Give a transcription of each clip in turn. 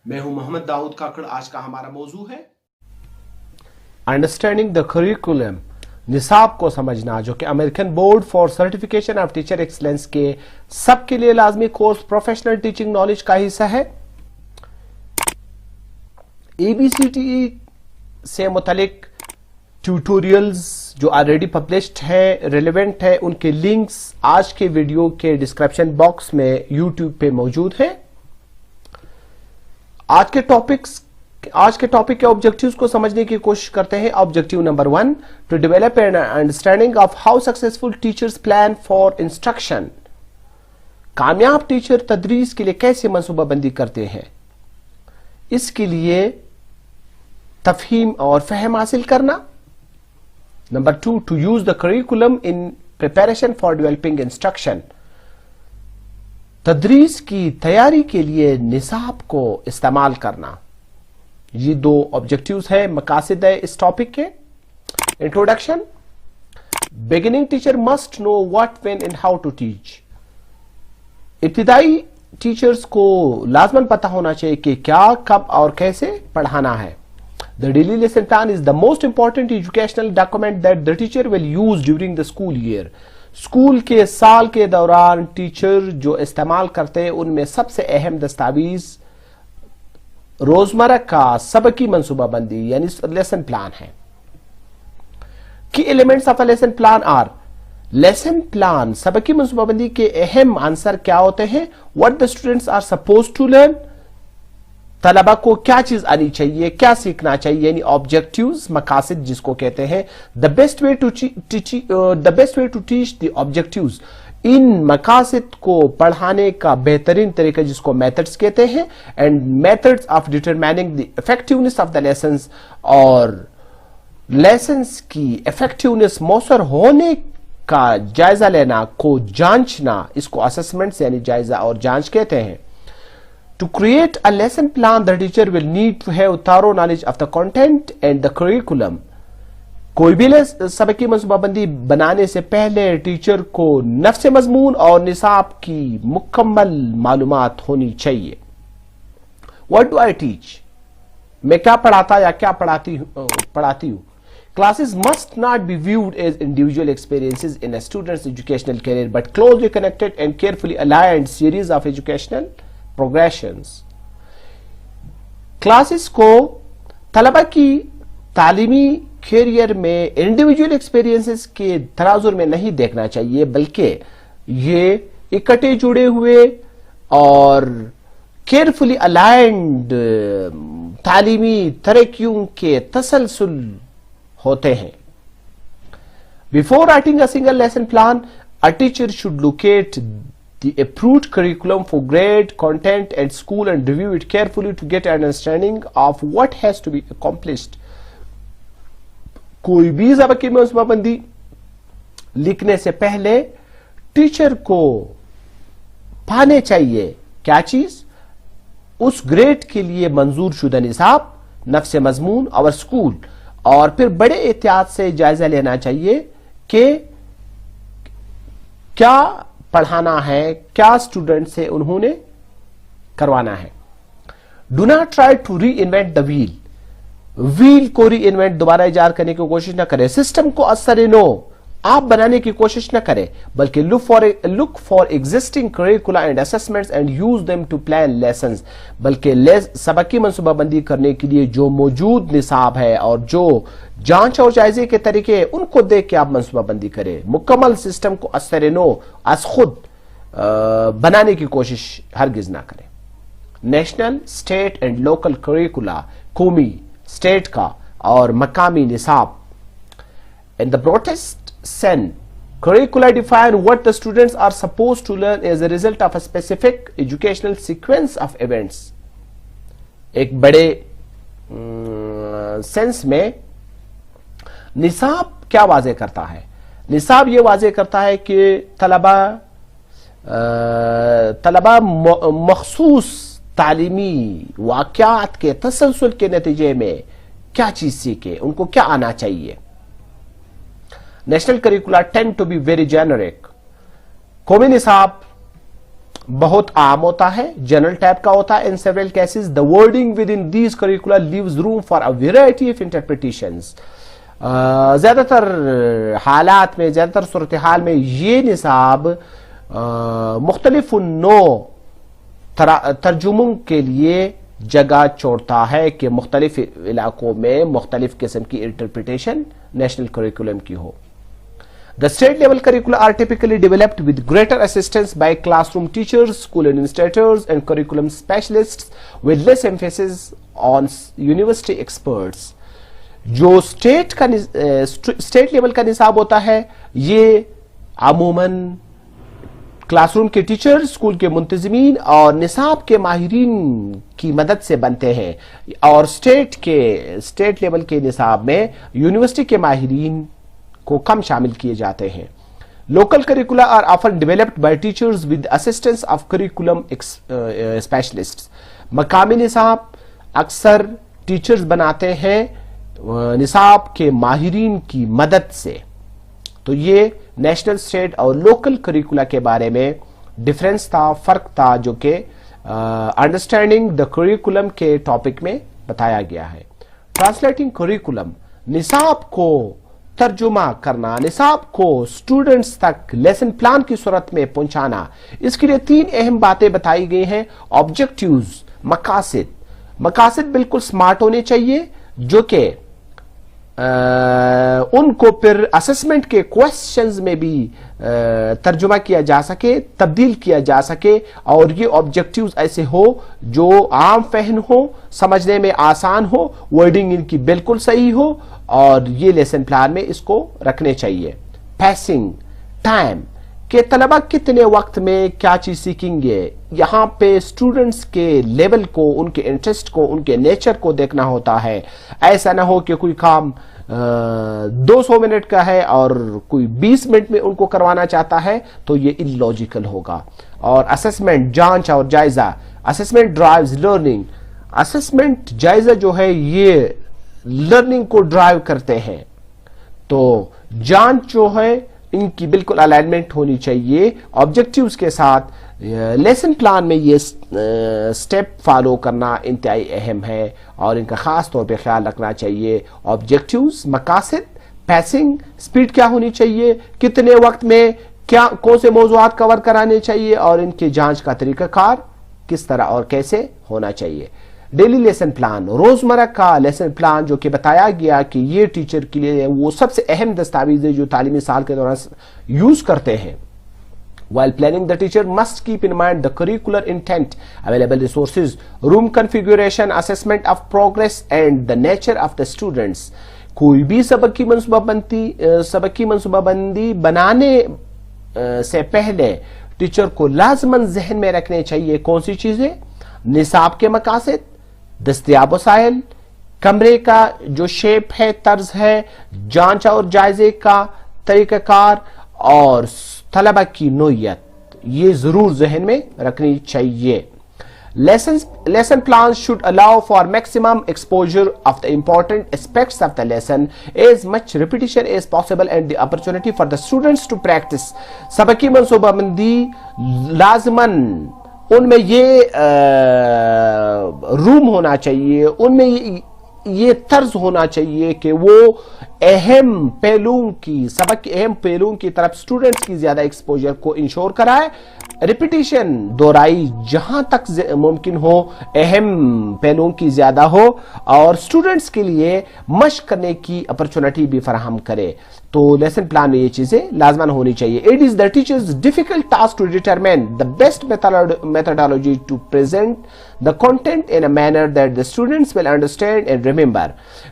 मैं हूं मोहम्मद दाऊद काकड़। आज का हमारा मौजू है अंडरस्टैंडिंग द करिकुलम, निसाब को समझना, जो कि American board for certification of teacher excellence के सबके लिए लाजमी कोर्स प्रोफेशनल टीचिंग नॉलेज का हिस्सा है। ABCTE से मुतालिक ट्यूटोरियल्स जो ऑलरेडी पब्लिश्ड है, रेलेवेंट है, उनके लिंक्स आज के वीडियो के डिस्क्रिप्शन बॉक्स में यूट्यूब पे मौजूद हैं। आज के टॉपिक के ऑब्जेक्टिव्स को समझने की कोशिश करते हैं। Objective number 1, to develop an understanding of how successful teachers plan for instruction. कामयाब टीचर तदरीस के लिए कैसे मंसूबाबंदी करते हैं, इसके लिए तफहीम और फहम हासिल करना। Number 2, to use the curriculum in preparation for developing instruction. तदरीस की तैयारी के लिए निसाब को इस्तेमाल करना। ये 2 ऑब्जेक्टिव्स है, मकासद है इस टॉपिक के। Introduction, beginning teacher must know what, when and how to teach. इब्तिदाई टीचर्स को लाजमन पता होना चाहिए कि क्या, कब और कैसे पढ़ाना है। The daily lesson plan is the most important educational document that the teacher will use during the school year. School के साल के दौरान टीचर जो इस्तेमाल करते हैं उनमें सबसे अहम दस्तावेज रोजमर्रा का सबकी मंसूबाबंदी यानी लेसन प्लान है। Key elements of a lesson plan are, lesson plan सबकी मंसूबाबंदी के अहम आंसर क्या होते हैं? What the students are supposed to learn, तलबा को क्या चीज आनी चाहिए, क्या सीखना चाहिए, यानी ऑब्जेक्टिव्स, मकासद जिसको कहते हैं। The best way to teach the objectives, इन मकासद को पढ़ाने का बेहतरीन तरीका जिसको मेथड्स कहते हैं। And methods of determining the effectiveness of the lessons, और लेसन्स की इफेक्टिवनेस मौसर होने का जायजा लेना को जांचना, इसको असेसमेंट यानी जायजा और जांच कहते हैं। To create a lesson plan, the teacher will need to have thorough knowledge of the content and the curriculum. कोई भी सबकी मंसूबाबंदी बनाने से पहले टीचर को नफ्स मजमून और निसाब की मुकम्मल मालूमात होनी चाहिए। What do I teach? मैं क्या पढ़ाता या क्या पढ़ाती हूँ। Classes must not be viewed as individual experiences in a student's educational career, but closely connected and carefully aligned series of educational progressions. Classes को तलबा की तालीमी कैरियर में इंडिविजुअल एक्सपीरियंसेस के तराजुर में नहीं देखना चाहिए, बल्कि ये इकट्ठे जुड़े हुए और केयरफुली अलाइंड तालीमी तरक्कियों के तसलसल होते हैं। Before writing a single lesson plan, a teacher should locate the approved curriculum for grade, content and school and review it carefully to get an understanding of what has to be accomplished. कोई भी सबकी मंसूबाबंदी लिखने से पहले teacher को पाने चाहिए क्या चीज? उस ग्रेड के लिए मंजूर शुदा निसाब, नफ्स मजमून और स्कूल, और फिर बड़े एहतियात से जायजा लेना चाहिए कि क्या पढ़ाना है, क्या स्टूडेंट से उन्होंने करवाना है। Do not try to reinvent the wheel को री इन्वेंट, दोबारा इजाद करने की कोशिश न करें। सिस्टम को असर नो आप बनाने की कोशिश न करें, बल्कि look for existing curricula and assessments and use them to plan lessons, बल्कि सबकी मंसूबाबंदी करने के लिए जो मौजूद निसाब है और जो जांच और जायजे के तरीके उनको देख के आप मंसूबाबंदी करें। मुकम्मल सिस्टम को असर नो आज खुद बनाने की कोशिश हरगिज ना करें। National, state and local curricula, कौमी, स्टेट का और मकामी निसाब। In the broadest sense, curricula define what the students are supposed to learn as a result of a specific educational sequence of events. एक बड़े सेंस में निसाब क्या वाज़े करता है? निसाब ये वाज़े करता है कि तलबा मखसूस तालीमी वाक़यात के तसलसल के नतीजे में क्या चीज सीखे, उनको क्या आना चाहिए। National curricula tend to be very generic. कौमी निसाब बहुत आम होता है, जनरल टाइप का होता है. In several cases the wording with in these curricular leaves room for a variety of interpretations. ज्यादातर हालात में, ज्यादातर सूरत हाल में ये निसाब मुख्तलिफ नो तर्जुमों के लिए जगह छोड़ता है कि मुख्तलिफ इलाकों में मुख्तलिफ किस्म की इंटरप्रिटेशन नेशनल करिकुलम की हो. The state level curricula are typically developed with greater assistance by classroom teachers, school administrators, and curriculum specialists, with less emphasis on university experts. जो स्टेट लेवल का निसाब होता है ये अमूमन क्लासरूम के टीचर, स्कूल के मुंतजिमीन और निसाब के माहिरीन की मदद से बनते हैं, और स्टेट लेवल के निसाब में यूनिवर्सिटी के माहिरीन को कम शामिल किए जाते हैं. Local curricula are often developed by teachers with assistance of curriculum specialists. मकामी निसाब अक्सर टीचर्स बनाते हैं निसाब के माहिरीन की मदद से. तो ये नेशनल, स्टेट और लोकल करिकुला के बारे में डिफरेंस था, फर्क था, जो कि अंडरस्टैंडिंग द करिकुलम के टॉपिक में बताया गया है. ट्रांसलेटिंग करिकुलम, निसाब को तर्जुमा करना, निसाब को स्टूडेंट्स तक लेसन प्लान की सूरत में पहुंचाना. इसके लिए 3 अहम बातें बताई गई हैं. ऑब्जेक्टिव्स, मकासद. मकासद बिल्कुल स्मार्ट होने चाहिए, जो कि उनको फिर असेसमेंट के क्वेश्चंस में भी तर्जुमा किया जा सके, तब्दील किया जा सके, और ये ऑब्जेक्टिव्स ऐसे हो जो आम फहम हो, समझने में आसान हो, वर्डिंग इनकी बिल्कुल सही हो, और ये लेसन प्लान में इसको रखने चाहिए. पैसिंग, टाइम के तलबा कितने वक्त में क्या चीज सीखेंगे, यहाँ पे स्टूडेंट्स के लेवल को, उनके इंटरेस्ट को, उनके नेचर को देखना होता है. ऐसा ना हो कि कोई काम 200 मिनट का है और कोई 20 मिनट में उनको करवाना चाहता है, तो ये इलॉजिकल होगा. और असेसमेंट, जांच और जायजा. Assessment drives learning. असेसमेंट, जायजा जो है ये लर्निंग को ड्राइव करते हैं. तो जांच जो है इनकी बिल्कुल अलाइनमेंट होनी चाहिए ऑब्जेक्टिव्स के साथ. लेसन प्लान में ये स्टेप फॉलो करना इंतहाई अहम है, और इनका खास तौर पे ख्याल रखना चाहिए. ऑब्जेक्टिव्स, मकासद, पैसिंग, स्पीड क्या होनी चाहिए, कितने वक्त में क्या, कौन से मौजूआत कवर कराने चाहिए, और इनकी जांच का तरीकाकार किस तरह और कैसे होना चाहिए. डेली लेसन प्लान, रोजमर्रा का लेसन प्लान, जो कि बताया गया कि ये टीचर के लिए वो सबसे अहम दस्तावेज है जो तालीमी साल के दौरान यूज करते हैं. While planning, the teacher must keep in mind the curricular intent, available resources, room configuration, assessment of progress, and the nature of the students. कोई भी सबक की मंसूबाबंदी बनाने से पहले टीचर को लाजमन जहन में रखने चाहिए कौन सी चीजें, निसाब के मकासद, दस्तयाब वसाइल, कमरे का जो शेप है, तर्ज है, जांच और जायजे का तरीकाकार, और तलबा की नोयत, ये जरूर जहन में रखनी चाहिए. Lesson plans should allow for maximum exposure of the important aspects of the lesson, as much repetition as possible, and the opportunity for the students to practice. सबक की मंसूबाबंदी लाजमन उनमें ये रूम होना चाहिए, उनमें ये तर्ज होना चाहिए कि वो अहम पहलुओं की, सबक के अहम पहलुओं की तरफ स्टूडेंट्स की ज्यादा एक्सपोजर को इंश्योर कराए. रिपीटिशन, दोहराई जहां तक मुमकिन हो, अहम पहलुओं की ज्यादा हो, और स्टूडेंट्स के लिए मश्क करने की अपॉर्चुनिटी भी फराहम करे. तो लेसन प्लान में ये चीजें लाजमन होनी चाहिए. It is the teacher's difficult task to determine the best methodology to present the content in a manner that the students will understand and remember.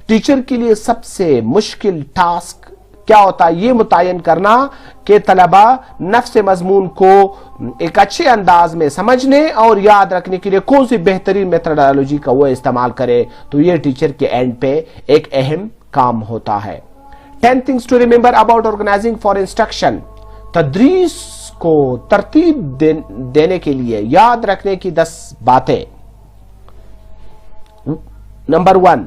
Teacher के लिए सबसे मुश्किल टास्क क्या होता है, ये मुतय्यन करना कि तलबा नफ्स मजमून को एक अच्छे अंदाज में समझने और याद रखने के लिए कौन सी बेहतरीन मेथोडोलॉजी का वो इस्तेमाल करे. तो ये टीचर के एंड पे एक अहम काम होता है. 10 things to remember about organizing for instruction. तदरीस को तरतीब देने के लिए याद रखने की 10 बातें. नंबर 1,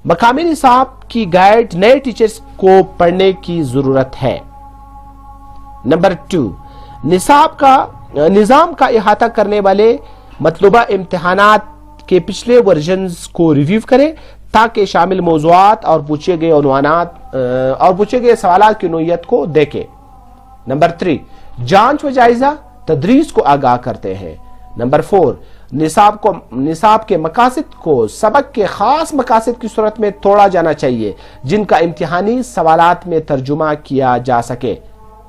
मकामी निसाब की गाइड नए टीचर्स को पढ़ने की जरूरत है. नंबर 2, निसाब का निज़ाम का इहाता करने वाले मतलूबा इम्तिहानात के पिछले वर्जन्स को रिव्यू करें ताकि शामिल मौज़ूआत और पूछे गए उन्वानात और पूछे गए सवालात की नोयत को देखें। नंबर 3, जांच व जायजा तदरीस को आगाह करते हैं। नंबर 4, निसाब के मकासद को सबक के खास मकासद की सूरत में तोड़ा जाना चाहिए जिनका इम्तिहानी सवालात में तर्जुमा किया जा सके।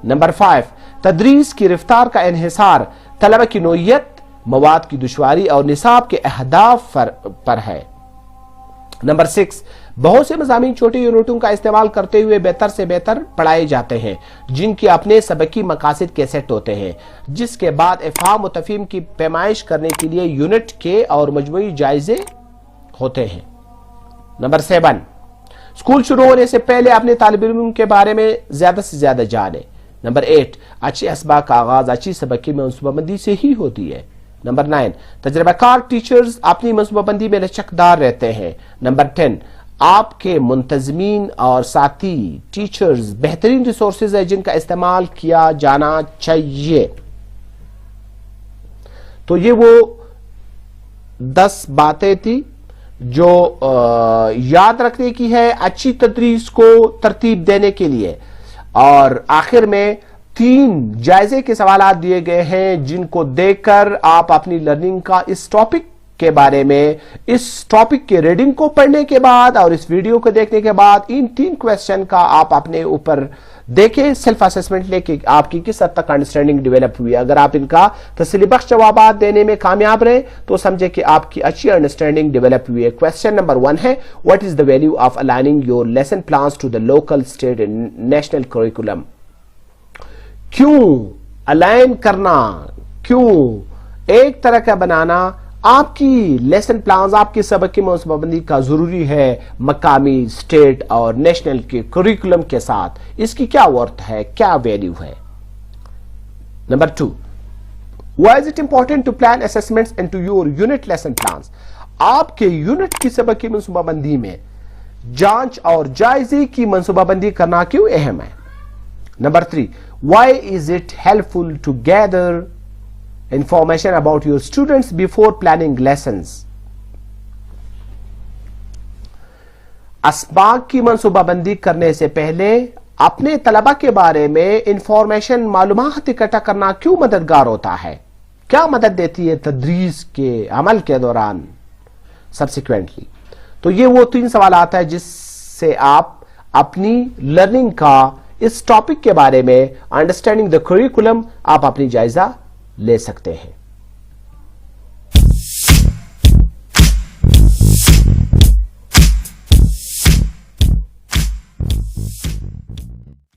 नंबर 5, तदरीस की रफ्तार का इन्हिसार तलबा की नोयत, मवाद की दुश्वारी और निसाब के अहदाफ पर है। नंबर 6, बहुत से मज़ामीन छोटे यूनिटों का इस्तेमाल करते हुए बेहतर से बेहतर पढ़ाए जाते हैं जिनके अपने सबकी मकासद के सेट होते हैं, जिसके बाद इफ़हाम व तफ़हीम की पैमाइश करने के लिए यूनिट के और मजमूई जायजे होते हैं। नंबर 7, स्कूल शुरू होने से पहले अपने तालिब इल्म के बारे में ज्यादा से ज्यादा जाने। नंबर 8, अच्छे असबाब का आगाज अच्छी सबकी मनसूबाबंदी से ही होती है। नंबर 9, तजर्बाकार टीचर्स अपनी मनसूबाबंदी में लचकदार रहते हैं। नंबर 10, आपके मुंतजमीन और साथी टीचर्स बेहतरीन रिसोर्सेज है जिनका इस्तेमाल किया जाना चाहिए। तो ये वो 10 बातें थी जो याद रखने की है अच्छी तदरीस को तरतीब देने के लिए। और आखिर में 3 जायजे के सवाल दिए गए हैं जिनको देखकर आप अपनी लर्निंग का इस टॉपिक के बारे में, इस टॉपिक के रीडिंग को पढ़ने के बाद और इस वीडियो को देखने के बाद इन 3 क्वेश्चन का आप अपने ऊपर देखें, सेल्फ असेसमेंट लेके आपकी किस हद तक अंडरस्टैंडिंग डेवलप हुई। अगर आप इनका तसल्ली बख्श जवाब देने में कामयाब रहे तो समझे कि आपकी अच्छी अंडरस्टैंडिंग डेवलप हुई है। क्वेश्चन नंबर 1 है, what is the value of aligning your lesson plans to the local, state and national curriculum. क्यों अलाइन करना, क्यों एक तरह का बनाना आपकी लेसन प्लान्स, आपकी सबक की मनसूबाबंदी का जरूरी है मकामी, स्टेट और नेशनल के करिकुलम के साथ, इसकी क्या वर्थ है, क्या वैल्यू है। Number 2, why is it important to plan assessments into your unit lesson plans. आपके यूनिट की सबक की मनसूबाबंदी में जांच और जायजे की मनसूबाबंदी करना क्यों अहम है। Number 3, why is it helpful to gather information about your students before planning lessons। असबाक की मनसूबाबंदी करने से पहले अपने तलबा के बारे में इंफॉर्मेशन, मालूमात इकट्ठा करना क्यों मददगार होता है, क्या मदद देती है तदरीस के अमल के दौरान सब्सिक्वेंटली। तो ये वो 3 सवाल आता है जिससे आप अपनी लर्निंग का इस टॉपिक के बारे में, अंडरस्टैंडिंग द करिकुलम, आप अपनी जायजा ले सकते हैं।